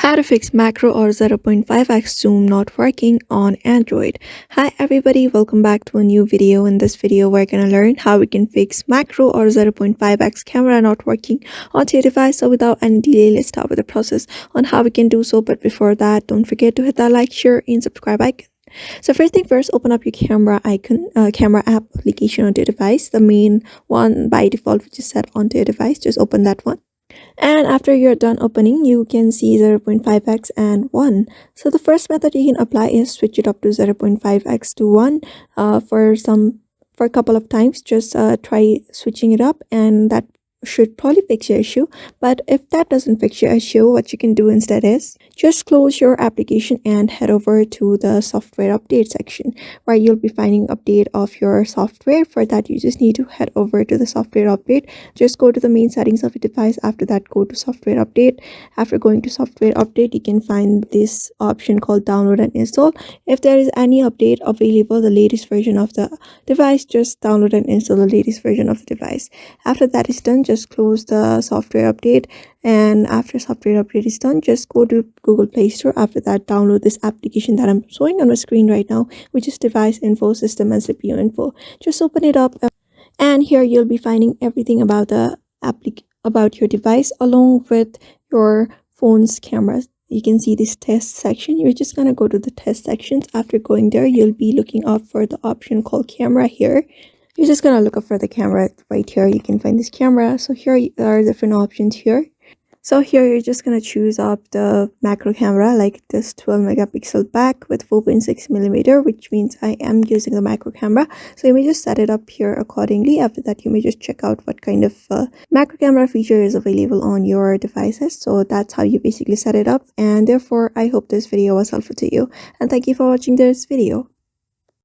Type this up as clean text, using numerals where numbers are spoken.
How to fix macro or 0.5x zoom not working on Android. Hi everybody, welcome back to a new video. In this video, we're gonna learn how we can fix macro or 0.5x camera not working on your device. So without any delay, let's start with the process on how we can do so. But before that, don't forget to hit that like, share, and subscribe icon. So first thing first, open up your camera icon, camera app application on your device. The main one by default, which is set onto your device. Just open that one. And after you're done opening, you can see 0.5x and 1. So the first method you can apply is switch it up to 0.5x to 1 for a couple of times. Just try switching it up, and that should probably fix your issue. But if that doesn't fix your issue, what you can do instead is just close your application and head over to the software update section, where you'll be finding update of your software. For that, you just need to head over to the software update. Just go to the main settings of your device. After that, go to software update. After going to software update, you can find this option called download and install. If there is any update available, the latest version of the device, just download and install the latest version of the device. After that is done, just close the software update, and after software update is done, just go to Google Play Store. After that, download this application that I'm showing on my screen right now, which is device info, system and CPU info. Just open it up, and here you'll be finding everything about the about your device along with your phone's cameras. You can see this test section. You're just gonna go to the test sections. After going there, you'll be looking up for the option called camera here. You're just gonna look up for the camera right here. You can find this camera. So here are different options here. So here you're just gonna choose up the macro camera, like this 12 megapixel back with 4.6 millimeter, which means I am using the macro camera. So you may just set it up here accordingly. After that, you may just check out what kind of macro camera feature is available on your devices. So that's how you basically set it up. And therefore, I hope this video was helpful to you. And thank you for watching this video.